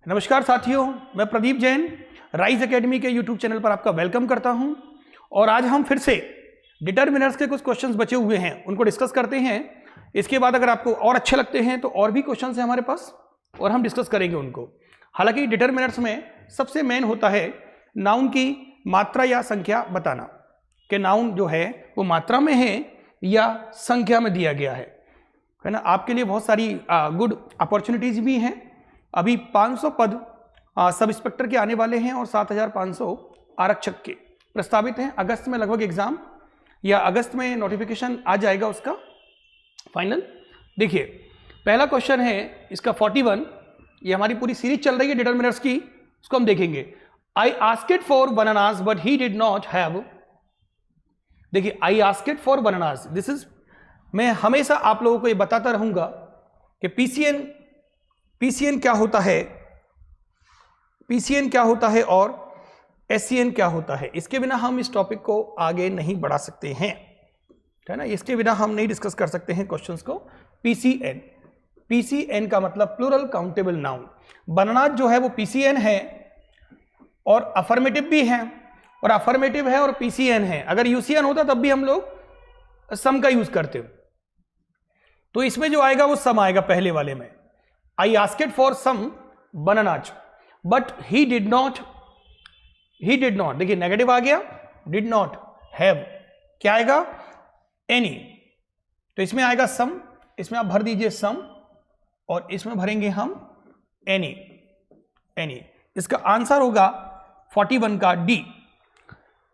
नमस्कार साथियों, मैं प्रदीप जैन राइज एकेडमी के यूट्यूब चैनल पर आपका वेलकम करता हूं। और आज हम फिर से डिटरमिनर्स के कुछ क्वेश्चंस बचे हुए हैं, उनको डिस्कस करते हैं। इसके बाद अगर आपको और अच्छे लगते हैं तो और भी क्वेश्चंस हैं हमारे पास और हम डिस्कस करेंगे उनको। हालांकि डिटरमिनर्स में सबसे मेन होता है नाउन की मात्रा या संख्या बताना, कि नाउन जो है वो मात्रा में है या संख्या में दिया गया है ना। आपके लिए बहुत सारी गुड अपॉर्चुनिटीज भी हैं। अभी 500 पद सब इंस्पेक्टर के आने वाले हैं और 7500 आरक्षक के प्रस्तावित हैं। अगस्त में लगभग एग्जाम या अगस्त में नोटिफिकेशन आ जाएगा उसका फाइनल। देखिए पहला क्वेश्चन है इसका 41। ये हमारी पूरी सीरीज चल रही है डिटरमिनर्स की, उसको हम देखेंगे। I asked for bananas but he did not have. देखिए I asked for bananas, this is, मैं हमेशा आप लोगों को ये बताता रहूंगा कि पीसीएन क्या होता है, पीसीएन क्या होता है और एससीएन क्या होता है। इसके बिना हम इस टॉपिक को आगे नहीं बढ़ा सकते हैं, है ना। इसके बिना हम नहीं डिस्कस कर सकते हैं क्वेश्चंस को। पीसीएन, पीसीएन का मतलब प्लूरल काउंटेबल नाउन। बनानास जो है वो पीसीएन है और अफर्मेटिव भी है, और अफर्मेटिव है और पीसीएन है। अगर यूसीएन होता तब भी हम लोग सम का यूज करते हो, तो इसमें जो आएगा वो सम आएगा पहले वाले में। I asked for some bananas but he did not, देखिए नेगेटिव आ गया, डिड नॉट हैव, क्या आएगा एनी। तो इसमें आएगा सम, इसमें आप भर दीजिए सम और इसमें भरेंगे हम एनी। इसका आंसर होगा 41 का D.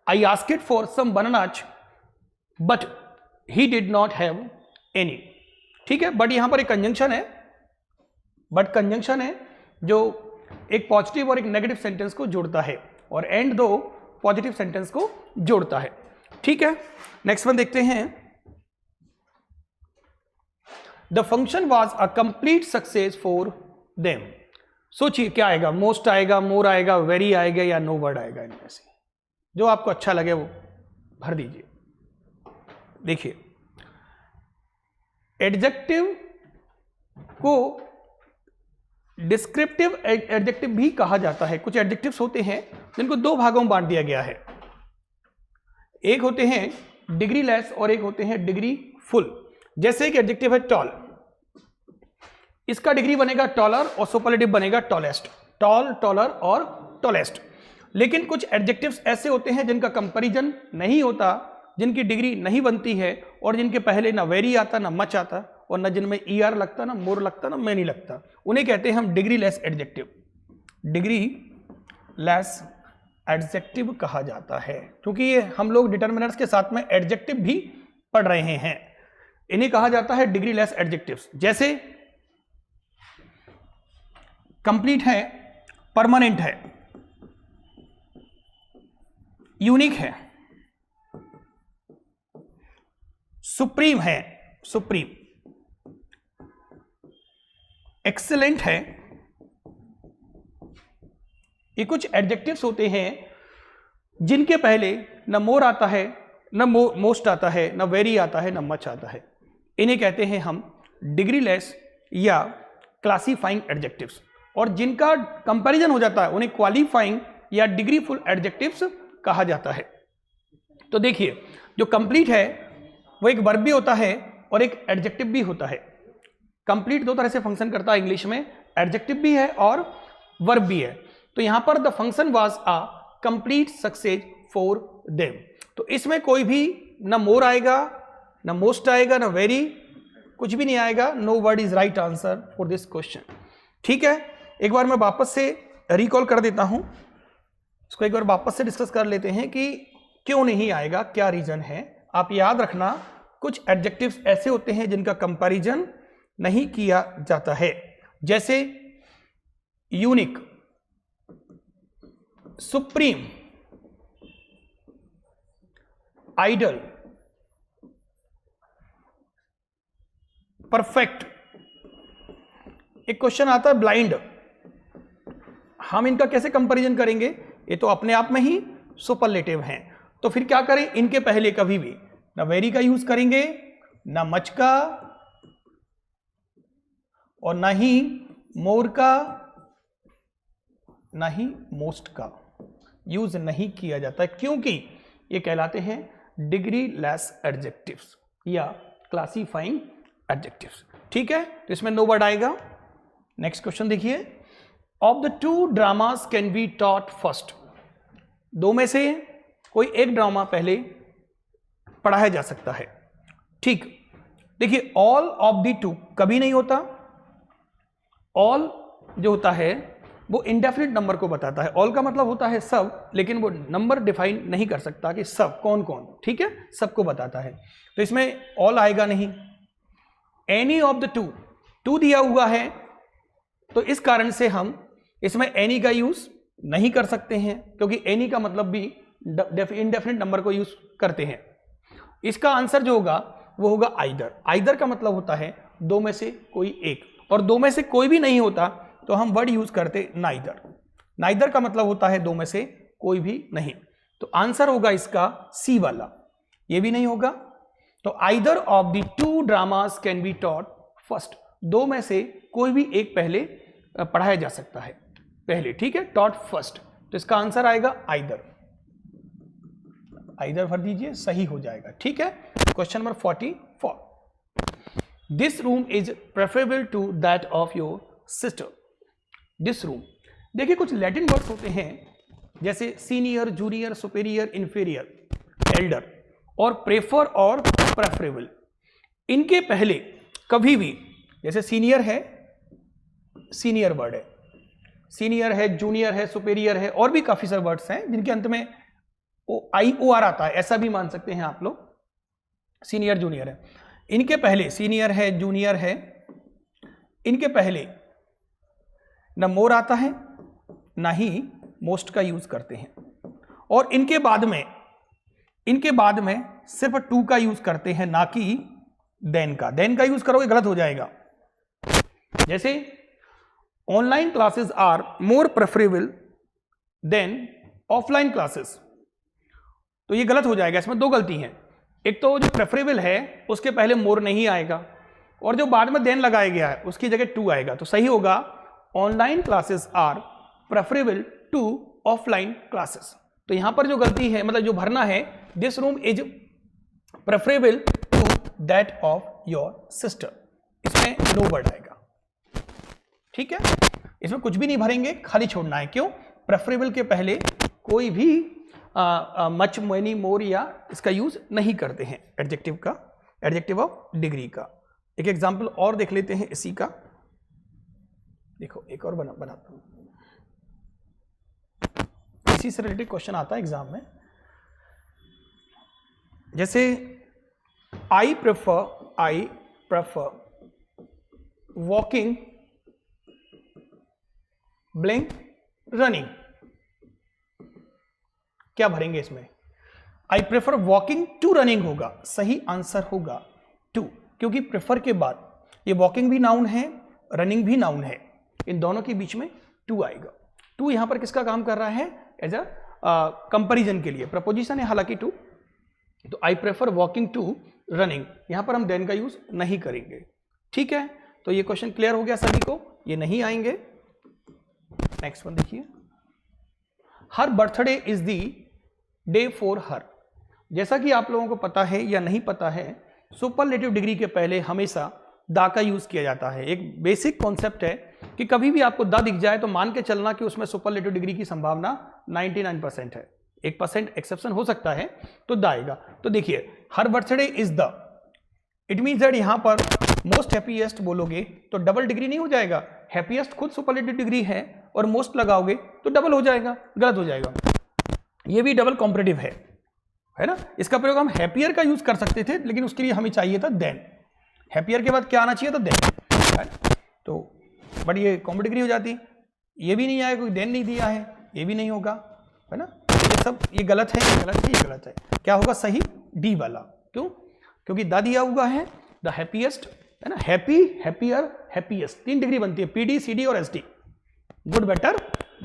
I asked for some bananas but he did not have any. ठीक है, बट यहां पर एक कंजंक्शन है, बट कंजंक्शन है जो एक पॉजिटिव और एक नेगेटिव सेंटेंस को जोड़ता है, और एंड दो पॉजिटिव सेंटेंस को जोड़ता है। ठीक है, नेक्स्ट वन देखते हैं। The function was a complete success for them. सोचिए क्या आएगा, मोस्ट आएगा, मोर आएगा, वेरी आएगा या नो वर्ड आएगा। इनमें से जो आपको अच्छा लगे वो भर दीजिए। देखिए एडजेक्टिव को डिस्क्रिप्टिव एडजेक्टिव भी कहा जाता है। कुछ एडजेक्टिव्स होते हैं जिनको दो भागों में बांट दिया गया है, एक होते हैं डिग्री लेस और एक होते हैं डिग्री फुल। जैसे एक एडजेक्टिव है टॉल, इसका डिग्री बनेगा टॉलर और सुपरलेटिव बनेगा टॉलेस्ट, टॉल, टॉलर और टॉलेस्ट। लेकिन कुछ एडजेक्टिव्स ऐसे होते हैं जिनका कंपैरिजन नहीं होता, जिनकी डिग्री नहीं बनती है और जिनके पहले ना वेरी आता ना मच आता और ना जिनमें ईआर लगता, ना मोर लगता, ना मैनी लगता। उन्हें कहते हैं हम degree less adjective, degree less adjective कहा जाता है। क्योंकि ये हम लोग डिटरमिनर्स के साथ में एडजेक्टिव भी पढ़ रहे हैं, इन्हें कहा जाता है डिग्री लेस एडजेक्टिव्स। जैसे कंप्लीट है, परमानेंट है, यूनिक है, सुप्रीम है, सुप्रीम, एक्सेलेंट है। ये कुछ एडजेक्टिव्स होते हैं जिनके पहले न मोर आता है, न मोस्ट आता है, न वेरी आता है, न मच आता है। इन्हें कहते हैं हम डिग्री लेस या क्लासीफाइंग एडजेक्टिव्स, और जिनका कंपैरिजन हो जाता है उन्हें क्वालिफाइंग या डिग्री फुल एडजेक्टिव्स कहा जाता है। तो देखिए जो कंप्लीट है वो एक वर्ब भी होता है और एक एडजेक्टिव भी होता है। कंप्लीट दो तरह से फंक्शन करता है इंग्लिश में, एडजेक्टिव भी है और वर्ब भी है। तो यहां पर the function was a complete success for them. तो इसमें कोई भी ना मोर आएगा, ना मोस्ट आएगा, ना वेरी, कुछ भी नहीं आएगा। No word is right answer for this question. ठीक है, एक बार मैं वापस से रिकॉल कर देता हूं, इसको एक बार वापस से डिस्कस कर लेते हैं कि क्यों नहीं आएगा, क्या रीजन है। आप याद रखना कुछ एडजेक्टिव्स ऐसे होते हैं जिनका कंपैरिजन नहीं किया जाता है, जैसे यूनिक, सुप्रीम, आइडल, परफेक्ट। एक क्वेश्चन आता है ब्लाइंड, हम इनका कैसे कंपैरिजन करेंगे, ये तो अपने आप में ही सुपरलेटिव हैं। तो फिर क्या करें, इनके पहले कभी भी ना वेरी का यूज करेंगे, ना मच का, और ना ही मोर का, ना ही मोस्ट का यूज नहीं किया जाता है, क्योंकि ये कहलाते हैं डिग्री लेस एडजेक्टिव्स या क्लासीफाइंग एडजेक्टिव्स। ठीक है, तो इसमें नो वर्ड आएगा। नेक्स्ट क्वेश्चन देखिए, of the to dramas can be taught first, दो में से कोई एक ड्रामा पहले पढ़ाया जा सकता है। ठीक, देखिए ऑल ऑफ द टू कभी नहीं होता। ऑल जो होता है वो इंडेफिनिट नंबर को बताता है। ऑल का मतलब होता है सब, लेकिन वो नंबर डिफाइन नहीं कर सकता कि सब कौन कौन। ठीक है, सबको बताता है, तो इसमें ऑल आएगा नहीं। Any of the two, to दिया हुआ है तो इस कारण से हम इसमें एनी का यूज नहीं कर सकते हैं, क्योंकि एनी का मतलब भी इंडेफिनिट नंबर को यूज करते हैं। इसका आंसर जो होगा वो होगा आइदर। आइदर का मतलब होता है दो में से कोई एक, और दो में से कोई भी नहीं होता तो हम वर्ड यूज करते नाइदर। नाइदर का मतलब होता है दो में से कोई भी नहीं, तो आंसर होगा इसका सी वाला, ये भी नहीं होगा। तो either of the to dramas can be taught first, दो में से कोई भी एक पहले पढ़ाया जा सकता है पहले। ठीक है, टॉट फर्स्ट, तो इसका आंसर आएगा आइदर। आइदर भर दीजिए, सही हो जाएगा। ठीक है, question number 44, this room is preferable to that of your sister. This room, देखिए कुछ लैटिन वर्ड्स होते हैं जैसे senior, junior, superior, inferior, elder और प्रेफर और प्रेफरेबल। इनके पहले कभी भी, जैसे सीनियर है, सीनियर वर्ड है, सीनियर है, जूनियर है, सुपेरियर है, और भी काफी सारे वर्ड्स हैं जिनके अंत में आई ओ आर आता है, ऐसा भी मान सकते हैं आप लोग। सीनियर, जूनियर है, इनके पहले सीनियर है, जूनियर है, इनके पहले ना मोर आता है ना ही मोस्ट का यूज करते हैं, और इनके बाद में सिर्फ टू का यूज करते हैं, ना कि देन का। देन का यूज करोगे गलत हो जाएगा। जैसे online classes are more preferable than offline classes, तो ये गलत हो जाएगा। इसमें दो गलती हैं, एक तो जो प्रेफरेबल है उसके पहले मोर नहीं आएगा, और जो बाद में देन लगाया गया है उसकी जगह टू आएगा, तो सही होगा online classes are preferable to offline classes. तो यहां पर जो गलती है, मतलब जो भरना है, this room is preferable to that of your sister, इसमें नो वर्ड आएगा। ठीक है, इसमें कुछ भी नहीं भरेंगे, खाली छोड़ना है। क्यों? प्रेफरेबल के पहले कोई भी मच, मैनी, मोर या इसका यूज नहीं करते हैं एडजेक्टिव का, एडजेक्टिव ऑफ डिग्री का। एक एग्जांपल और देख लेते हैं इसी का। देखो एक और बनाता हूं, इसी से रिलेटेड क्वेश्चन आता है एग्जाम में। जैसे I prefer walking blank running, क्या भरेंगे इसमें? I prefer walking to running होगा, सही आंसर होगा टू, क्योंकि प्रेफर के बाद ये वॉकिंग भी नाउन है, रनिंग भी नाउन है, इन दोनों के बीच में टू आएगा। टू यहां पर किसका काम कर रहा है? एज अ कंपैरिजन के लिए प्रपोजिशन है हालांकि टू, तो I prefer walking to running, यहां पर हम देन का यूज नहीं करेंगे। ठीक है, तो ये क्वेश्चन क्लियर हो गया सभी को, ये नहीं आएंगे। नेक्स्ट वन देखिए, her birthday is the day for her. जैसा कि आप लोगों को पता है या नहीं पता है, सुपरलेटिव डिग्री के पहले हमेशा दा का यूज किया जाता है। एक बेसिक कॉन्सेप्ट है कि कभी भी आपको दा दिख जाए तो मान के चलना कि उसमें सुपरलेटिव डिग्री की संभावना 99% है, 1% एक्सेप्शन हो सकता है, तो दा आएगा। तो देखिए her birthday is the, it means that यहां पर मोस्ट हैप्पीएस्ट बोलोगे तो डबल डिग्री नहीं हो जाएगा? हैप्पीएस्ट खुद सुपरलेटिव डिग्री है और मोस्ट लगाओगे तो डबल हो जाएगा, गलत हो जाएगा। ये भी डबल कॉम्परेटिव है ना। इसका प्रयोग हम हैप्पियर का यूज कर सकते थे, लेकिन उसके लिए हमें चाहिए था देन। हैप्पियर के बाद क्या आना चाहिए था? देन। तो बट ये कॉम्परेटिव डिग्री हो जाती, ये भी नहीं आएगा, कोई देन नहीं दिया है, ये भी नहीं होगा, है ना। ये सब ये गलत है, ये गलत है, ये गलत है। क्या होगा सही? डी वाला। क्यों? क्योंकि दा दिया हुआ है, द हैप्पीएस्ट, है ना। हैप्पी, हैप्पियर, हैप्पीएस्ट, 3 डिग्री बनती है, पीडी, सीडी और SD. Good, better,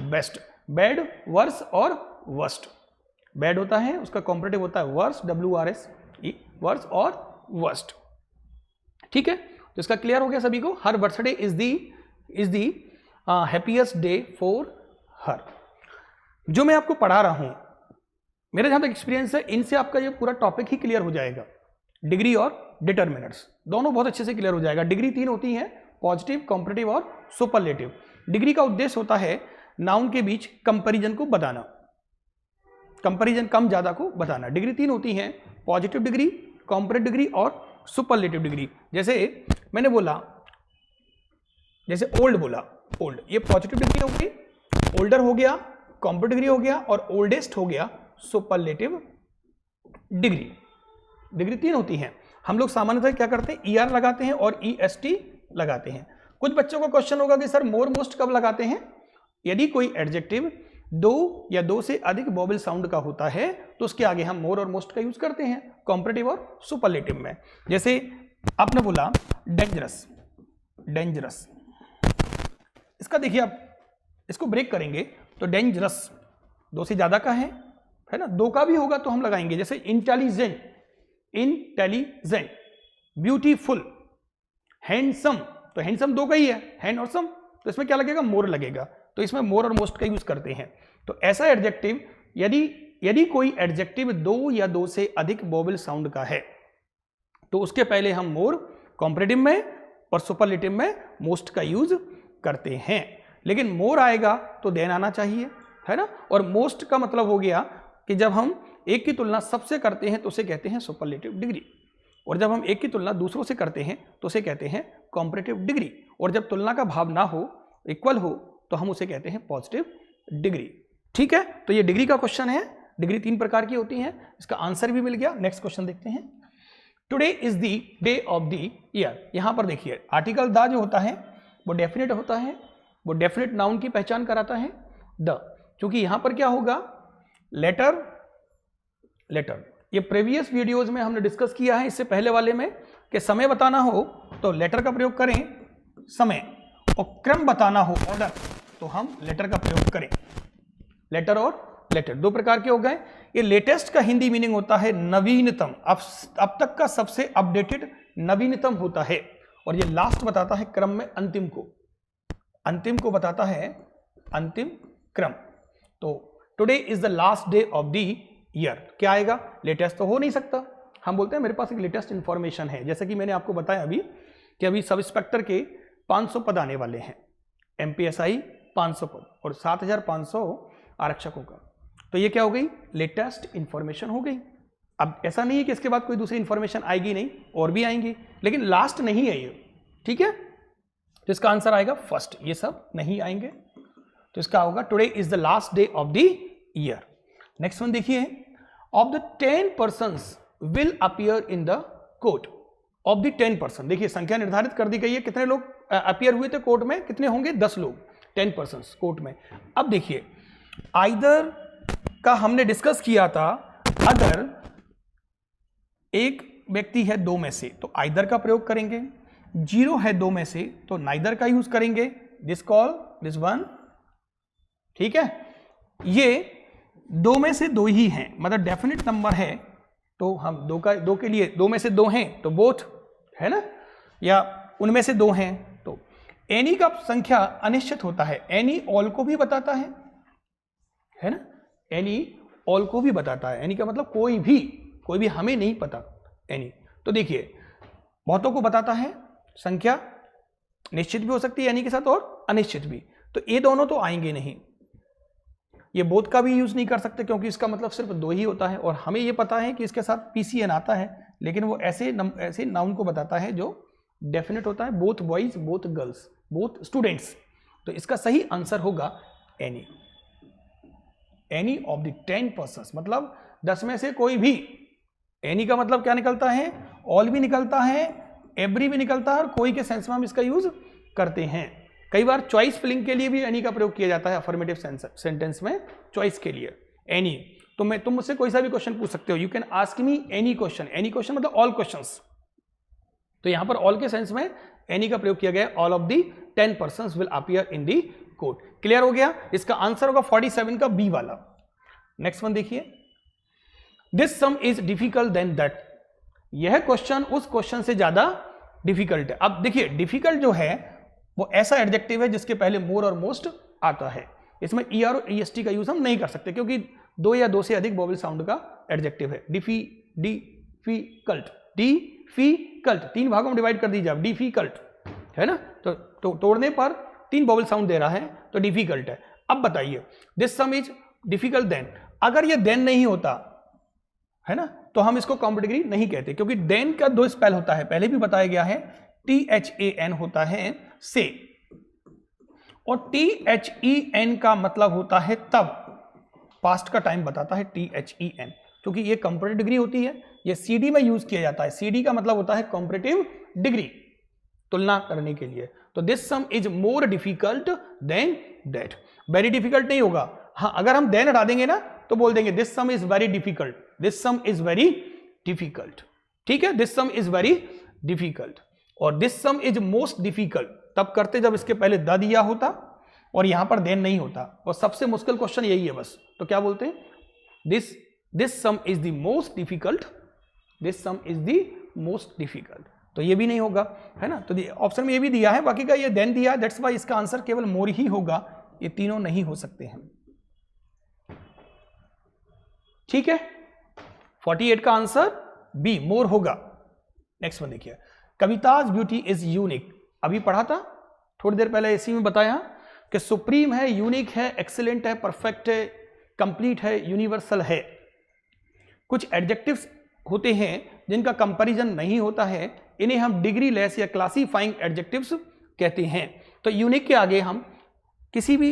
best, bad, worse और वर्स्ट। बैड होता है उसका कॉम्परेटिव होता है वर्स, WRS, वर्स और वर्स्ट। ठीक है, तो इसका क्लियर हो गया सभी को। Her birthday is the happiest day for her. जो मैं आपको पढ़ा रहा हूं, मेरा जहां तक एक्सपीरियंस है, इनसे आपका ये पूरा टॉपिक ही क्लियर हो जाएगा। डिग्री और डिटर्मिनर्स दोनों बहुत अच्छे से क्लियर हो जाएगा। डिग्री 3 होती है, पॉजिटिव, कॉम्परेटिव और सुपरलेटिव। डिग्री का उद्देश्य होता है नाउन के बीच कंपैरिजन को बताना, कंपैरिजन कम ज्यादा को बताना। डिग्री 3 होती है, पॉजिटिव डिग्री, कॉम्परेटिव डिग्री और सुपरलेटिव डिग्री। जैसे मैंने बोला, जैसे ओल्ड बोला, ओल्ड, ये पॉजिटिव डिग्री हो गई, ओल्डर हो गया, कॉम्परेटिव डिग्री हो गया और ओल्डेस्ट हो गया सुपरलेटिव डिग्री। डिग्री 3 होती है। हम लोग सामान्यतः क्या करते हैं, ER लगाते हैं और EST लगाते हैं। कुछ बच्चों का क्वेश्चन होगा कि सर मोर मोस्ट कब लगाते हैं? यदि कोई एडजेक्टिव 2 या 2 से अधिक वोवेल साउंड का होता है तो उसके आगे हम मोर और मोस्ट का यूज करते हैं कॉम्परेटिव और सुपरलेटिव में। जैसे आपने बोला डेंजरस, डेंजरस, इसका देखिए आप इसको ब्रेक करेंगे तो डेंजरस 2 से ज्यादा का है ना, 2 का भी होगा तो हम लगाएंगे। जैसे इंटेलिजेंट, इंटेलिजेंट, ब्यूटीफुल, हैंडसम, तो हैंडसम 2 का ही है, हैंड और सम, तो इसमें क्या लगेगा, मोर लगेगा, तो इसमें मोर और मोस्ट का यूज करते हैं। तो ऐसा एडजेक्टिव, यदि कोई एडजेक्टिव 2 या 2 से अधिक वोवेल साउंड का है तो उसके पहले हम मोर कॉम्परेटिव में और सुपरलेटिव में मोस्ट का यूज करते हैं। लेकिन मोर आएगा तो देन आना चाहिए, है ना। और मोस्ट का मतलब हो गया कि जब हम एक की तुलना सबसे करते हैं तो उसे कहते हैं सुपरलेटिव डिग्री, और जब हम एक की तुलना दूसरों से करते हैं तो उसे कहते हैं कॉम्परेटिव डिग्री, और जब तुलना का भाव ना हो, इक्वल हो, तो हम उसे कहते हैं पॉजिटिव डिग्री। ठीक है, तो ये डिग्री का क्वेश्चन है। डिग्री 3 प्रकार की होती है, इसका आंसर भी मिल गया। नेक्स्ट क्वेश्चन देखते हैं। Today is the day of the year. यहां पर देखिए आर्टिकल द जो होता है वो डेफिनेट होता है, वो डेफिनेट नाउन की पहचान कराता है द, क्योंकि यहां पर क्या होगा, लेटर, लेटर। ये प्रीवियस वीडियोस में हमने डिस्कस किया है, इससे पहले वाले में, कि समय बताना हो तो लेटर का प्रयोग करें, समय, और क्रम बताना हो, ऑर्डर, तो हम लेटर का प्रयोग करें। लेटर और लेटर 2 प्रकार के हो गए। ये लेटेस्ट का हिंदी मीनिंग होता है नवीनतम, अब तक का सबसे अपडेटेड नवीनतम होता है, और ये लास्ट बताता है क्रम में अंतिम को, अंतिम को बताता है अंतिम क्रम। तो today is the last day of the year, क्या आएगा, लेटेस्ट तो हो नहीं सकता। हम बोलते हैं मेरे पास एक लेटेस्ट इंफॉर्मेशन है, जैसे कि मैंने आपको बताया अभी कि अभी सब इंस्पेक्टर के 500 पद आने वाले हैं, MPSI 500 पद और 7500 आरक्षकों का, तो ये क्या हो गई, लेटेस्ट इंफॉर्मेशन हो गई। अब ऐसा नहीं है कि इसके बाद कोई दूसरी इंफॉर्मेशन आएगी नहीं, और भी आएंगी, लेकिन लास्ट नहीं है ये, ठीक है। तो इसका आंसर आएगा फर्स्ट, ये सब नहीं आएंगे, तो इसका होगा today is the last day of the year. Next one देखिए, of the 10 persons will appear in the court. Of the 10 person, देखिए संख्या निर्धारित कर दी गई है, कितने लोग अपीयर हुए थे कोर्ट में, कितने होंगे, 10 लोग, 10 पर्सन्स कोर्ट में। अब देखिए आइदर का हमने डिस्कस किया था, अगर एक व्यक्ति है 2 में से तो आइदर का प्रयोग करेंगे, 0 है 2 में से तो नाइदर का यूज करेंगे, दिस कॉल दिस वन, ठीक है। ये 2 में से 2 ही हैं, मतलब डेफिनेट नंबर है, तो हम 2 के लिए 2 में से 2 हैं तो बोथ, है ना, या उनमें से 2 हैं तो एनी का संख्या अनिश्चित होता है, एनी ऑल को भी बताता है ना, एनी ऑल को भी बताता है, एनी का मतलब कोई भी हमें नहीं पता, एनी। तो देखिए बहुतों को बताता है, संख्या निश्चित भी हो सकती है एनी के साथ और अनिश्चित भी, तो ये दोनों तो आएंगे नहीं। ये बोथ का भी यूज नहीं कर सकते क्योंकि इसका मतलब सिर्फ 2 ही होता है, और हमें ये पता है कि इसके साथ PCN आता है, लेकिन वो ऐसे नाउन को बताता है जो डेफिनेट होता है, both boys, both girls, both students. तो इसका सही आंसर होगा any, any of the 10 persons, मतलब 10 में से कोई भी। एनी का मतलब क्या निकलता है, ऑल भी निकलता है, एवरी भी निकलता है, और कोई के सेंस में हम इसका यूज करते हैं। कई बार चॉइस फिलिंग के लिए भी एनी का प्रयोग किया जाता है, अफर्मेटिव सेंटेंस में चॉइस के लिए एनी। तो तुम मुझसे कोई सा भी क्वेश्चन पूछ सकते हो, you can ask me any question, any question मतलब ऑल क्वेश्चंस। तो यहां पर ऑल के सेंस में एनी का प्रयोग किया गया, all of the 10 persons will appear in the court. Clear हो गया, इसका आंसर होगा 47 का बी वाला। नेक्स्ट वन देखिए, this sum is difficult than that. यह क्वेश्चन उस क्वेश्चन से ज्यादा डिफिकल्ट है। अब देखिए डिफिकल्ट जो है वो ऐसा एडजेक्टिव है जिसके पहले मोर और मोस्ट आता है। इसमें ER और EST का यूज हम नहीं कर सकते क्योंकि 2 या 2 से अधिक वोवेल साउंड का एडजेक्टिव है। डिफिकल्ट, 3 भागों में डिवाइड कर दीजिए आप, डिफिकल्ट है ना, तो तोड़ने पर 3 वोवेल साउंड दे रहा है तो डिफिकल्ट है। अब बताइए this sum is difficult than, अगर ये देन नहीं होता है ना तो हम इसको कॉम्प्लेक्स डिग्री नहीं कहते, क्योंकि देन का 2 स्पेल होता है, पहले भी बताया गया है, THAN होता है से, और THEN का मतलब होता है तब, पास्ट का टाइम बताता है THEN, क्योंकि ये कंपैरेटिव डिग्री होती है, ये CD में यूज किया जाता है। CD का मतलब होता है कंपैरेटिव डिग्री, तुलना करने के लिए। तो this sum is more difficult than that, very difficult नहीं होगा। हाँ, अगर हम देन हटा देंगे ना तो बोल देंगे this sum is very difficult, this sum is very difficult, ठीक है, this sum is very difficult. और this sum is most difficult तब करते जब इसके पहले द दिया होता और यहां पर देन नहीं होता, और सबसे मुश्किल क्वेश्चन यही है बस, तो क्या बोलते हैं, this sum is the most difficult, this sum is the most difficult, तो ये भी नहीं होगा, है ना। तो ऑप्शन में ये भी दिया है, बाकी का ये देन दिया है, दैट्स व्हाई इसका आंसर केवल मोर ही होगा, ये तीनों नहीं हो सकते हैं, ठीक है। 48 का आंसर बी मोर होगा। नेक्स्ट वन देखिए, कविताज ब्यूटी इज यूनिक, अभी पढ़ा था थोड़ी देर पहले, इसी में बताया कि सुप्रीम है, यूनिक है, एक्सीलेंट है, परफेक्ट है, कंप्लीट है, यूनिवर्सल है। कुछ एडजेक्टिव्स होते हैं जिनका कंपैरिजन नहीं होता है, इन्हें हम डिग्री लेस या क्लासीफाइंग एडजेक्टिव्स कहते हैं। तो यूनिक के आगे हम किसी भी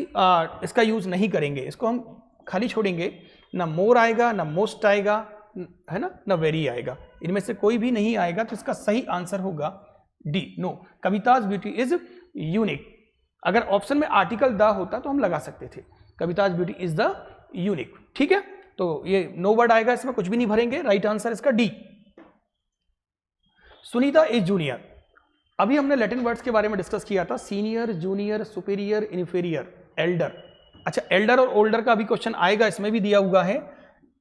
इसका यूज नहीं करेंगे, इसको हम खाली छोड़ेंगे, ना मोर आएगा, ना मोस्ट आएगा, है ना, ना वेरी आएगा, इनमें से कोई भी नहीं आएगा, तो इसका सही आंसर होगा D, no, Kavita's beauty is unique. अगर ऑप्शन में आर्टिकल द होता तो हम लगा सकते थे, Kavita's beauty is the unique, ठीक है। तो ये नो वर्ड आएगा, इसमें कुछ भी नहीं भरेंगे, राइट आंसर इसका डी। सुनीता इज जूनियर, अभी हमने लैटिन वर्ड्स के बारे में डिस्कस किया था, senior, junior, superior, inferior, Elder. अच्छा, एल्डर और ओल्डर का भी क्वेश्चन आएगा, इसमें भी दिया हुआ है।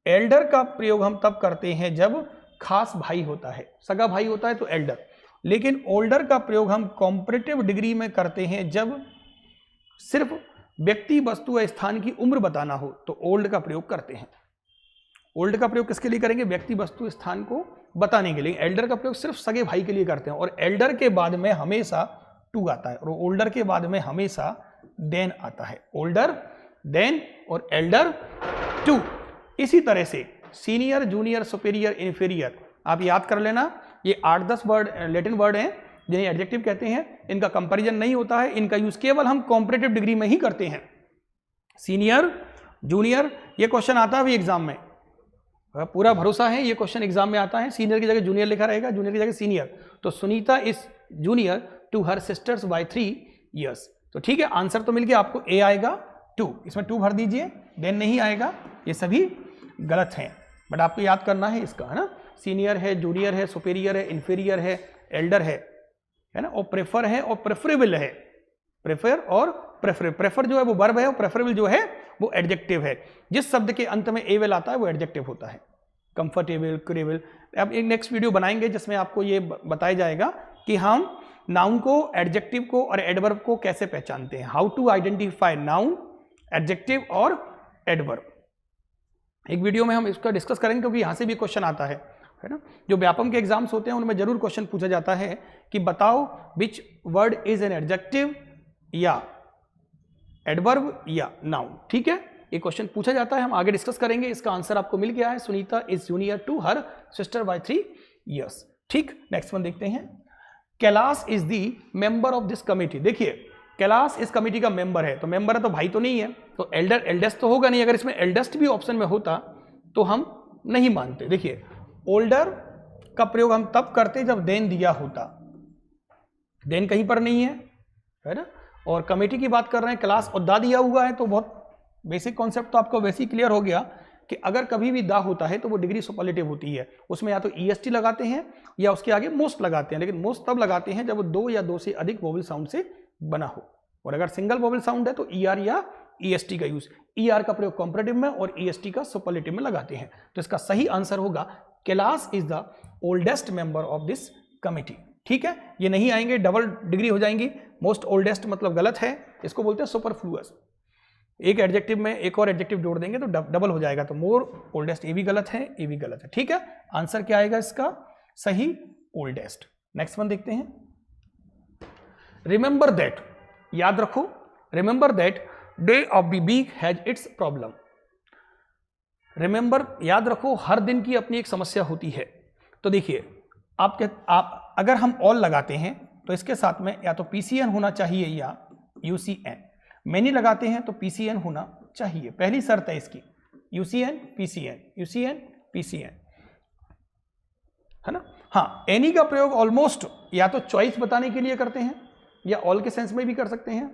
एल्डर का प्रयोग हम तब करते हैं जब खास भाई होता है, सगा भाई होता है तो एल्डर, लेकिन ओल्डर का प्रयोग हम कॉम्परेटिव डिग्री में करते हैं जब सिर्फ व्यक्ति, वस्तु या स्थान की उम्र बताना हो, तो ओल्ड का प्रयोग करते हैं। ओल्ड का प्रयोग किसके लिए करेंगे, व्यक्ति, वस्तु, स्थान को बताने के लिए। एल्डर का प्रयोग सिर्फ सगे भाई के लिए करते हैं, और एल्डर के बाद में हमेशा टू आता है, और ओल्डर के बाद में हमेशा देन आता है, ओल्डर, देन और एल्डर, टू। इसी तरह से सीनियर, जूनियर, सुपीरियर, इन्फीरियर आप याद कर लेना, ये 8-10 वर्ड लैटिन वर्ड हैं जिन्हें एडजेक्टिव कहते हैं, इनका कंपैरिजन नहीं होता है, इनका यूज केवल हम कॉम्परेटिव डिग्री में ही करते हैं। सीनियर, जूनियर, ये क्वेश्चन आता है अभी एग्जाम में, पूरा भरोसा है ये क्वेश्चन एग्जाम में आता है, सीनियर की जगह जूनियर लिखा रहेगा, जूनियर की जगह सीनियर, तो Sunita is junior to her sisters by 3 years। तो ठीक है, आंसर तो मिल गया आपको, ए आएगा 2, इसमें 2 भर दीजिए, देन नहीं आएगा, ये सभी गलत हैं, बट आपको याद करना है इसका, है ना। सीनियर है, जूनियर है, सुपीरियर है, इन्फीरियर है, एल्डर है ना, और प्रेफर है और प्रेफरेबल है, प्रेफर और प्रेफर जो है वो वर्ब है, और प्रेफरेबल जो है वो एडजेक्टिव है। जिस शब्द के अंत में एबल आता है वो एडजेक्टिव होता है, कंफर्टेबल, क्रेबल। अब एक नेक्स्ट वीडियो बनाएंगे जिसमें आपको ये बताया जाएगा कि हम नाउन को, एडजेक्टिव को और एडवर्ब को कैसे पहचानते हैं, how to identify noun, adjective और एडवर्ब। एक वीडियो में हम इसका डिस्कस करेंगे, क्योंकि यहां से भी क्वेश्चन आता है ना। जो व्यापम के एग्जाम्स होते हैं उनमें जरूर क्वेश्चन पूछा जाता है कि बताओ which word is an adjective या एडवर्ब या नाउन, ठीक है, ये क्वेश्चन पूछा जाता है, हम आगे डिस्कस करेंगे। इसका आंसर आपको मिल गया है, Sunita is junior to her sister by 3 years, ठीक। नेक्स्ट वन देखते हैं, Kailash is the member of this committee. देखिए कैलाश इस कमिटी का मेंबर है, तो मेंबर है तो भाई तो नहीं है, तो एल्डर, एल्डेस्ट तो होगा नहीं, अगर इसमें एल्डेस्ट भी ऑप्शन में होता तो हम नहीं मानते। देखिए ओल्डर का प्रयोग हम तब करते जब देन दिया होता, देन कहीं पर नहीं है ना, और कमेटी की बात कर रहे हैं, क्लास और दा दिया हुआ है, तो बहुत बेसिक कॉन्सेप्ट तो आपको वैसे ही क्लियर हो गया कि अगर कभी भी दा होता है तो वो डिग्री सुपरलेटिव होती है, उसमें या तो EST लगाते हैं या उसके आगे मोस्ट लगाते हैं, लेकिन मोस्ट तब लगाते हैं जब वो 2 या 2 से अधिक वोवेल साउंड से बना हो, और अगर सिंगल वोवेल साउंड है तो ER या EST का यूज, ER का प्रयोग कॉम्परेटिव में और EST का सुपरलेटिव में लगाते हैं। तो इसका सही आंसर होगा Kailash is the oldest member of this committee, ठीक है। ये नहीं आएंगे, डबल डिग्री हो जाएंगी, मोस्ट ओल्डेस्ट मतलब गलत है, इसको बोलते हैं सुपरफ्लुअस। एक एडजेक्टिव में एक और एडजेक्टिव जोड़ देंगे तो डबल हो जाएगा, तो मोर ओल्डेस्ट, ये भी गलत है, ये भी गलत है। ठीक है, आंसर क्या आएगा इसका सही? ओल्डेस्ट। नेक्स्ट वन देखते हैं। रिमेंबर दैट, याद रखो, remember that day of the week has its problem. Remember, याद रखो, हर दिन की अपनी एक समस्या होती है। तो देखिए आप अगर हम ऑल लगाते हैं तो इसके साथ में या तो पीसीएन होना चाहिए या यूसीएन। मैनी लगाते हैं तो पीसीएन होना चाहिए, पहली शर्त है इसकी, यूसीएन पीसीएन, यूसीएन पीसीएन, है ना। हाँ, एनी का प्रयोग ऑलमोस्ट या तो चॉइस बताने के लिए करते हैं या ऑल के सेंस में भी कर सकते हैं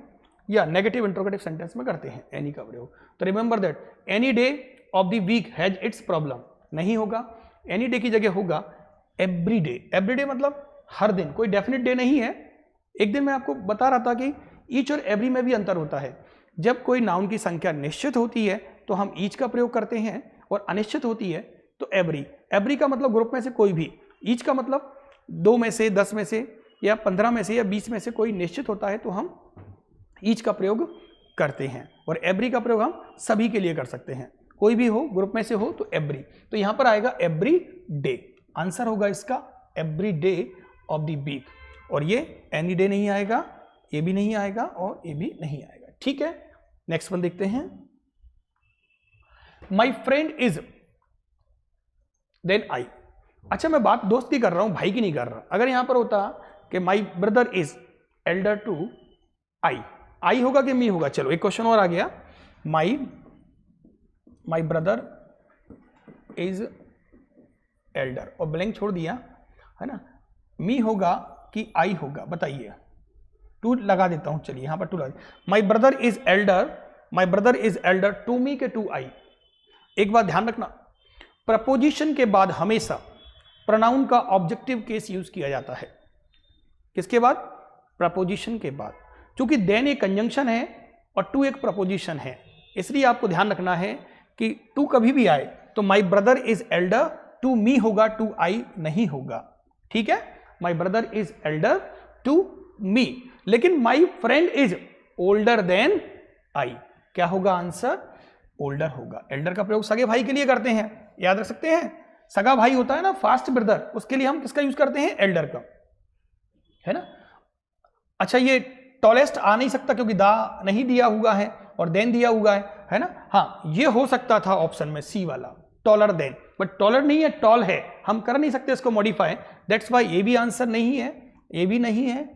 या नेगेटिव इंट्रोगेटिव सेंटेंस में करते हैं एनी का प्रयोग। तो remember that any day of the week has its problem नहीं होगा, एनी डे की जगह होगा एवरी डे। एवरी डे मतलब हर दिन, कोई डेफिनेट डे नहीं है। एक दिन मैं आपको बता रहा था कि ईच और एवरी में भी अंतर होता है। जब कोई नाउन की संख्या निश्चित होती है तो हम ईच का प्रयोग करते हैं और अनिश्चित होती है तो एवरी। एवरी का मतलब ग्रुप में से कोई भी, ईच का मतलब 2 में से, 10 में से या 15 में से या 20 में से कोई निश्चित होता है तो हम ईच का प्रयोग करते हैं। और एवरी का प्रयोग हम सभी के लिए कर सकते हैं, कोई भी हो, ग्रुप में से हो तो एवरी। तो यहां पर आएगा एवरी डे, आंसर होगा इसका every day of the week. और ये एनी डे नहीं आएगा, ये भी नहीं आएगा और ये भी नहीं आएगा। ठीक है, नेक्स्ट वन देखते हैं। My friend is than I. अच्छा, मैं बात दोस्त की कर रहा हूं, भाई की नहीं कर रहा। अगर यहां पर होता कि my brother is elder to I, I होगा कि मी होगा? चलो एक क्वेश्चन और आ गया, माई ब्रदर इज एल्डर और ब्लैंक छोड़ दिया, है ना। मी होगा कि आई होगा, बताइए। टू लगा देता हूं, चलिए यहां पर टू लगा। My brother is elder, my brother is elder to me के टू आई। एक बात ध्यान रखना, प्रपोजिशन के बाद हमेशा प्रोनाउन का ऑब्जेक्टिव केस यूज किया जाता है। किसके बाद? प्रपोजिशन के बाद। क्योंकि देन एक कंजंक्शन है और टू एक प्रपोजिशन है, इसलिए आपको ध्यान रखना है कि टू कभी भी आए तो my brother is elder to me होगा, टू आई नहीं होगा। ठीक है, my brother is elder to me. लेकिन my friend is older than I, क्या होगा आंसर? ओल्डर होगा। एल्डर का प्रयोग सगे भाई के लिए करते हैं, याद रख सकते हैं। सगा भाई होता है ना, फास्ट ब्रदर, उसके लिए हम किसका यूज करते हैं? एल्डर का, है ना। अच्छा, ये टॉलेस्ट आ नहीं सकता क्योंकि दा नहीं दिया हुआ है और देन दिया हुआ है ना। हाँ, ये हो सकता था ऑप्शन में सी वाला, टॉलर देन, बट टॉलर नहीं है, टॉल है, हम कर नहीं सकते इसको मॉडिफाई। दैट्स वाई ये भी आंसर नहीं है, ये भी नहीं है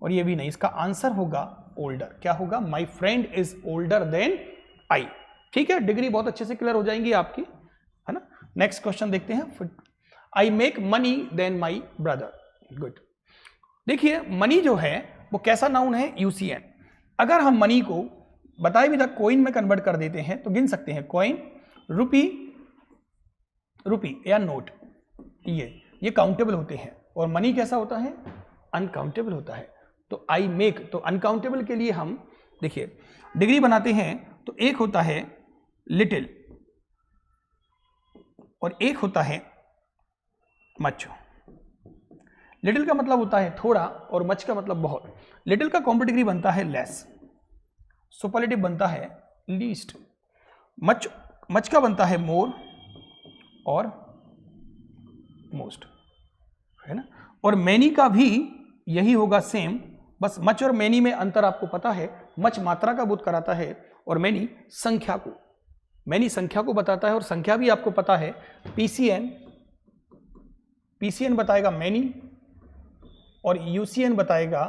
और ये भी नहीं। इसका आंसर होगा ओल्डर। क्या होगा? My friend is older than I. ठीक है, डिग्री बहुत अच्छे से क्लियर हो जाएंगी आपकी, है ना। नेक्स्ट क्वेश्चन देखते हैं। I make money than my brother. Good. देखिए, मनी जो है वो कैसा नाउन है? यूसीएन। अगर हम मनी को बताए भी था कॉइन में कन्वर्ट कर देते हैं तो गिन सकते हैं, कॉइन, रुपी, रुपी या नोट, ये काउंटेबल होते हैं। और मनी कैसा होता है? अनकाउंटेबल होता है। तो आई मेक, तो अनकाउंटेबल के लिए हम देखिए डिग्री बनाते हैं तो एक होता है लिटिल और एक होता है मच। लिटिल का मतलब होता है थोड़ा और मच का मतलब बहुत। लिटिल का कॉम्प्लेक्स डिग्री बनता है लेस, सुपरलेटिव बनता है लीस्ट, मच का बनता है मोर और मोस्ट, है ना। और मैनी का भी यही होगा सेम, बस मच और मैनी में अंतर आपको पता है। मच मात्रा का बोध कराता है और मैनी संख्या को, मैनी संख्या को बताता है। और संख्या भी आपको पता है, पीसीएन बताएगा मैनी और यूसीएन बताएगा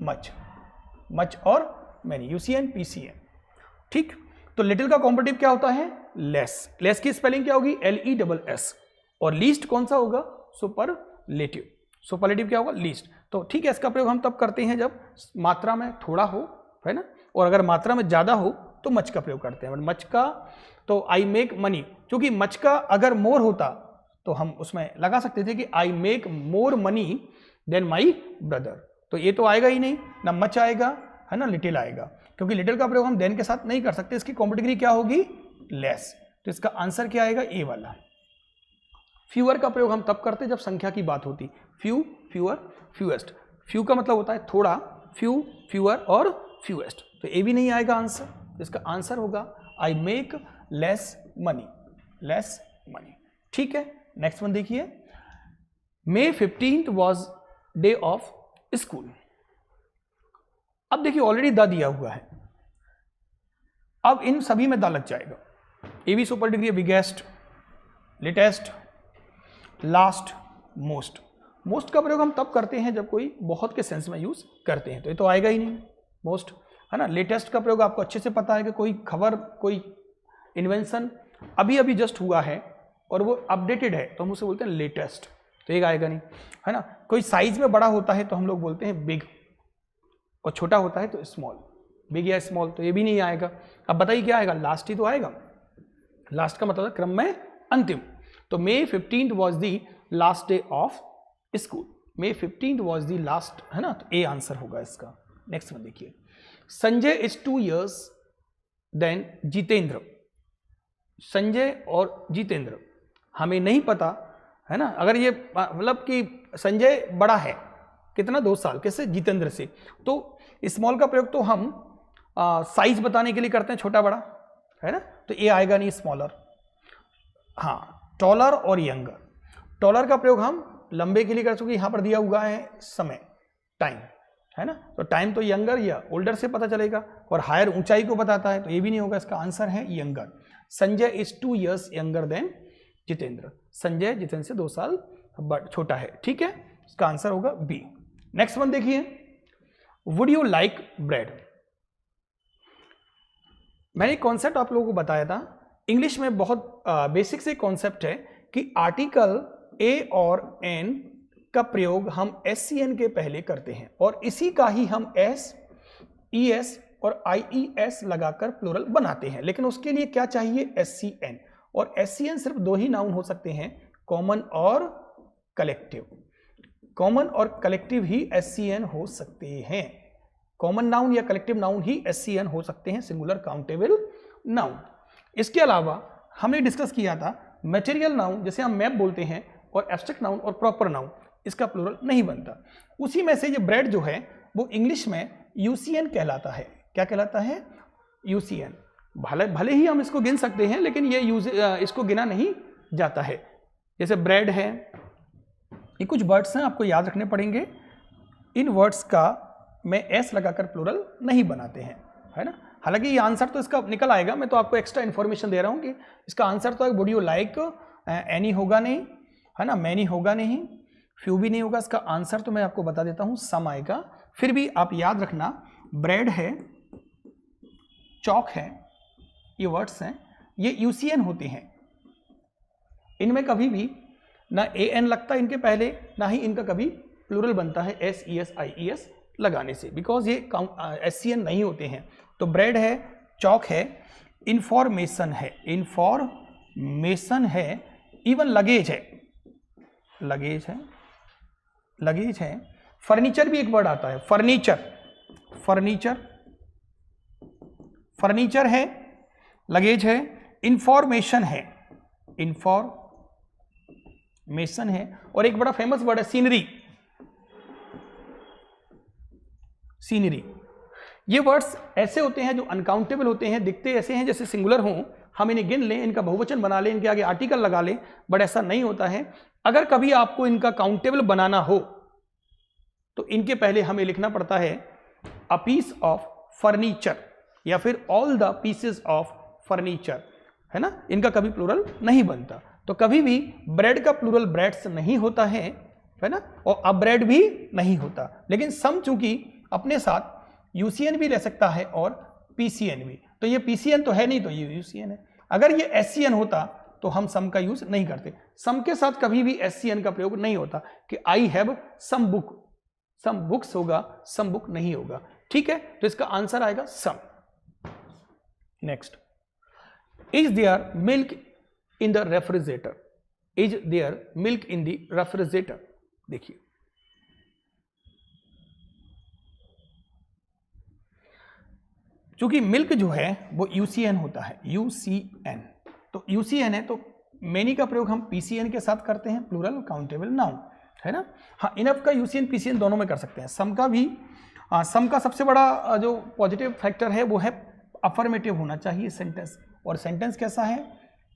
मच और मैनी, यूसीएन पीसीएन। ठीक, तो लिटिल का कॉम्परेटिव क्या होता है? लेस। लेस की स्पेलिंग क्या होगी? LESS। और लीस्ट कौन सा होगा? सुपरलेटिव। सुपरलेटिव क्या होगा? लीस्ट। तो ठीक है, इसका प्रयोग हम तब करते हैं जब मात्रा में थोड़ा हो, है ना, और अगर मात्रा में ज्यादा हो तो मच का प्रयोग करते हैं। बट मच का तो आई मेक मनी, क्योंकि मच का अगर मोर होता तो हम उसमें लगा सकते थे कि I make more money than my brother. तो ये तो आएगा ही नहीं, ना मच आएगा, है ना, लिटिल आएगा, क्योंकि लिटिल का प्रयोग हम देन के साथ नहीं कर सकते। इसकी कॉम्प्लेक्स डिग्री क्या होगी? लेस। तो इसका आंसर क्या आएगा? ए वाला। फ्यूअर का प्रयोग हम तब करते जब संख्या की बात होती। Few, fewer, fewest. फ्यू का मतलब होता है थोड़ा, फ्यू, फ्यूअर और फ्यूएस्ट। तो ए भी नहीं आएगा आंसर। इसका आंसर होगा I make less money, less money. ठीक है, नेक्स्ट वन देखिए, May 15th was day of school. अब देखिए ऑलरेडी द दिया हुआ है, अब इन सभी में द लग जाएगा। A be super degree, biggest, latest, last, most. Most का प्रयोग हम तब करते हैं जब कोई बहुत के सेंस में यूज करते हैं, तो ये तो आएगा ही नहीं मोस्ट, है ना। लेटेस्ट का प्रयोग आपको अच्छे से पता है कि कोई खबर, कोई इन्वेंशन अभी अभी जस्ट हुआ है और वो अपडेटेड है तो हम उसे बोलते हैं लेटेस्ट, तो एक आएगा नहीं, है ना। कोई साइज में बड़ा होता है तो हम लोग बोलते हैं बिग, और छोटा होता है तो स्मॉल, बिग या स्मॉल, तो ये भी नहीं आएगा। अब बताइए क्या आएगा, लास्ट ही तो आएगा। लास्ट का मतलब है क्रम में अंतिम, तो May 15th was the last day of school, May 15th was the last, है ना, तो ए आंसर होगा इसका। नेक्स्ट वन देखिए, Sanjay is 2 years than Jitendra. Sanjay और जितेंद्र हमें नहीं पता, है ना। अगर ये मतलब कि संजय बड़ा है कितना, 2 साल, किससे, जितेंद्र से, तो स्मॉल का प्रयोग तो हम साइज बताने के लिए करते हैं, छोटा बड़ा, है ना, तो ये आएगा नहीं, स्मॉलर। हाँ, टॉलर और यंगर। टॉलर का प्रयोग हम लंबे के लिए कर सकते, यहाँ पर दिया हुआ है समय, टाइम, है ना, तो टाइम तो यंगर या ओल्डर से पता चलेगा, और हायर ऊंचाई को बताता है, तो ये भी नहीं होगा। इसका आंसर है younger. Sanjay is 2 years younger than Jitendra. Sanjay Jitendra से 2 साल छोटा है। ठीक है, इसका आंसर होगा बी। नेक्स्ट वन देखिए, वुड यू लाइक ब्रेड। मैंने एक कॉन्सेप्ट आप लोगों को बताया था, इंग्लिश में बहुत बेसिक से कॉन्सेप्ट है कि आर्टिकल ए और एन का प्रयोग हम SCN के पहले करते हैं, और इसी का ही हम S, ES और IES लगाकर प्लूरल बनाते हैं। लेकिन उसके लिए क्या चाहिए, SCN, और SCN सिर्फ 2 ही नाउन हो सकते हैं, कॉमन और कलेक्टिव। कॉमन और कलेक्टिव ही SCN हो सकते हैं, कॉमन नाउन या कलेक्टिव नाउन ही SCN हो सकते हैं, सिंगुलर काउंटेबल नाउन। इसके अलावा हमने डिस्कस किया था मटेरियल नाउन, जैसे हम मैप बोलते हैं, और एब्स्ट्रैक्ट नाउन और प्रॉपर नाउन, इसका प्लूरल नहीं बनता। उसी में से ये ब्रेड जो है वो इंग्लिश में UCN कहलाता है। क्या कहलाता है, UCN। भले ही हम इसको गिन सकते हैं, लेकिन ये इसको गिना नहीं जाता है। जैसे ब्रेड है, ये कुछ वर्ड्स हैं आपको याद रखने पड़ेंगे, इन वर्ड्स का मैं S लगाकर प्लूरल नहीं बनाते हैं, है ना। हालांकि ये आंसर तो इसका निकल आएगा, मैं तो आपको एक्स्ट्रा इन्फॉर्मेशन दे रहा हूँ कि इसका आंसर तो वुड यू लाइक, एनी होगा नहीं, है ना, मैनी होगा नहीं, फ्यू भी नहीं होगा। इसका आंसर तो मैं आपको बता देता हूँ, सम आएगा। फिर भी आप याद रखना, ब्रेड है, चौक है, ये वर्ड्स हैं, ये UCN होते हैं। इनमें कभी भी ना AN लगता है इनके पहले, ना ही इनका कभी प्लूरल बनता है SES IES लगाने से, बिकॉज ये SCN नहीं होते हैं। तो ब्रेड है, चौक है, इंफॉर्मेशन है, इंफॉर्मेशन है, इवन लगेज है, लगेज है, लगेज है, फर्नीचर भी एक वर्ड आता है, फर्नीचर, फर्नीचर, फर्नीचर है, लगेज है, इंफॉर्मेशन है, इंफॉर्मेशन है, और एक बड़ा फेमस वर्ड है सीनरी, सीनरी। ये वर्ड्स ऐसे होते हैं जो अनकाउंटेबल होते हैं, दिखते ऐसे हैं जैसे सिंगुलर हों, हम इन्हें गिन लें, इनका बहुवचन बना लें, इनके आगे आर्टिकल लगा लें, बट ऐसा नहीं होता है। अगर कभी आपको इनका काउंटेबल बनाना हो तो इनके पहले हमें लिखना पड़ता है अ पीस ऑफ फर्नीचर, या फिर all the pieces of furniture, है ना। इनका कभी प्लूरल नहीं बनता। तो कभी भी ब्रेड का प्लूरल ब्रेड्स नहीं होता है ना, और अ ब्रेड भी नहीं होता। लेकिन सम चूंकि अपने साथ UCN भी ले सकता है और PCN भी, तो ये PCN तो है नहीं, तो ये UCN है। अगर ये SCN होता तो हम सम का यूज नहीं करते। सम के साथ कभी भी SCN का प्रयोग नहीं होता कि I have some book, some books होगा, सम बुक नहीं होगा। ठीक है, तो इसका आंसर आएगा some. Next, is there milk in the refrigerator, is there milk in the refrigerator. देखिए, चूंकि मिल्क जो है वो UCN होता है, UCN, तो UCN है तो मेनी का प्रयोग हम PCN के साथ करते हैं, प्लूरल काउंटेबल नाउन, है ना। हाँ, इनफ का UCN PCN दोनों में कर सकते हैं। सम का भी सम का सबसे बड़ा जो पॉजिटिव फैक्टर है वो है अफर्मेटिव होना चाहिए सेंटेंस, और सेंटेंस कैसा है,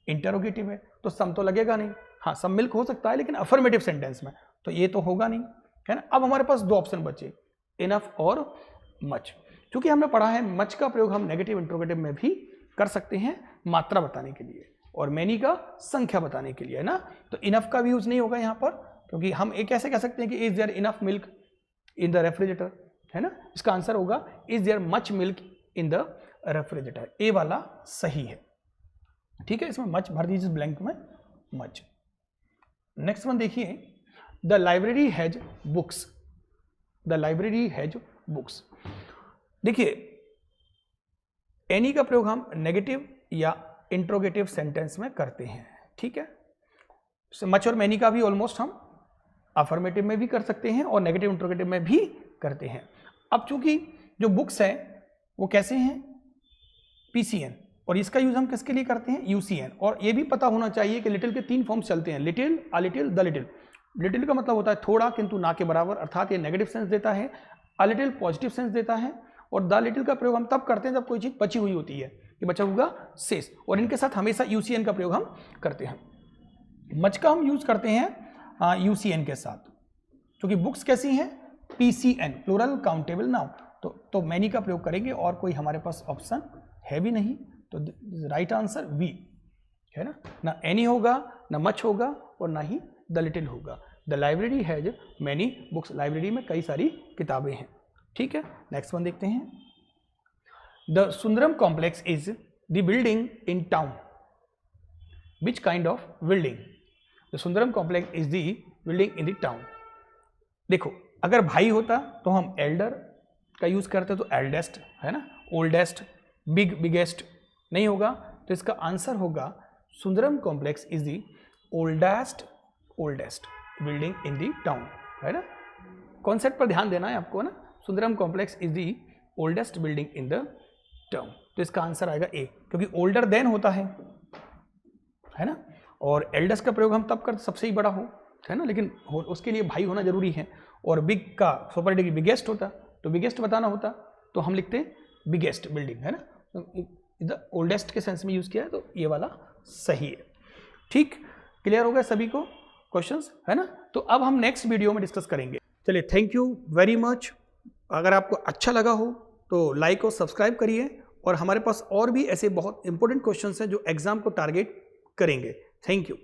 इंटरोगेटिव है, तो सम तो लगेगा नहीं। हाँ, सम मिल्क हो सकता है लेकिन अफर्मेटिव सेंटेंस में, तो ये तो होगा नहीं, है ना। अब हमारे पास दो ऑप्शन बचे, इनफ और मच। क्योंकि हमने पढ़ा है मच का प्रयोग हम नेगेटिव इंटरोगेटिव में भी कर सकते हैं मात्रा बताने के लिए, और मैनी का संख्या बताने के लिए, है ना। तो इनफ का भी यूज नहीं होगा यहाँ पर, क्योंकि हम एक कैसे कह सकते हैं कि is there enough milk in the refrigerator, है ना। इसका आंसर होगा is there much milk in the refrigerator, A वाला सही है, ठीक है। इसमें मच भर दीजिए ब्लैंक में, मच। नेक्स्ट वन देखिए, the library has books, the library has books. देखिए एनी का प्रयोग हम नेगेटिव या इंट्रोगेटिव सेंटेंस में करते हैं, ठीक है। मच और मैनी का भी ऑलमोस्ट हम अफर्मेटिव में भी कर सकते हैं और नेगेटिव इंट्रोगेटिव में भी करते हैं। अब चूंकि जो बुक्स है वो कैसे हैं, पीसीएन, और इसका यूज हम किसके लिए करते हैं, यूसीएन। और ये भी पता होना चाहिए कि लिटिल के 3 फॉर्म्स चलते हैं, little, a little, the little. Little का मतलब होता है थोड़ा किंतु ना के बराबर, अर्थात ये नेगेटिव सेंस देता है। अ लिटिल पॉजिटिव सेंस देता है, और द लिटिल का प्रयोग हम तब करते हैं जब कोई चीज बची हुई होती है, कि बचा हुआ शेष, और इनके साथ हमेशा यूसीएन का प्रयोग हम करते हैं। मच का हम यूज करते हैं यूसीएन के साथ, क्योंकि बुक्स कैसी हैं, पीसीएन, प्लूरल काउंटेबल नाउन, तो मैनी का प्रयोग करेंगे, और कोई हमारे पास ऑप्शन है भी नहीं, तो राइट आंसर वी, है ना एनी होगा, ना मच होगा, और ना ही द लिटिल होगा। The library has many books, library में कई सारी किताबें हैं, ठीक है। नेक्स्ट वन देखते हैं, the Sundaram complex is the building in town, which kind of building, the Sundaram complex is the building in the town. देखो अगर भाई होता तो हम एल्डर का यूज करते तो एल्डेस्ट, है ना, ओल्डेस्ट, बिगेस्ट नहीं होगा, तो इसका आंसर होगा Sundaram complex is the oldest building in the town, है ना। कॉन्सेप्ट पर ध्यान देना है आपको ना, Sundaram complex is the oldest building in the town, तो इसका आंसर आएगा ए, क्योंकि ओल्डर देन होता है ना, और एल्डेस्ट का प्रयोग हम तब कर सबसे ही बड़ा हो, है ना, लेकिन उसके लिए भाई होना जरूरी है, और बिग का सुपर डिग्री बिगेस्ट होता, तो बिगेस्ट बताना होता तो हम लिखते बिगेस्ट बिल्डिंग, है ना, द ओल्डेस्ट के सेंस में यूज किया है, तो ये वाला सही है, ठीक। क्लियर हो गया सभी को क्वेश्चंस, है ना। तो अब हम नेक्स्ट वीडियो में डिस्कस करेंगे। चलिए, थैंक यू वेरी मच। अगर आपको अच्छा लगा हो तो लाइक और सब्सक्राइब करिए, और हमारे पास और भी ऐसे बहुत इंपॉर्टेंट क्वेश्चंस हैं जो एग्जाम को टारगेट करेंगे। Thank you.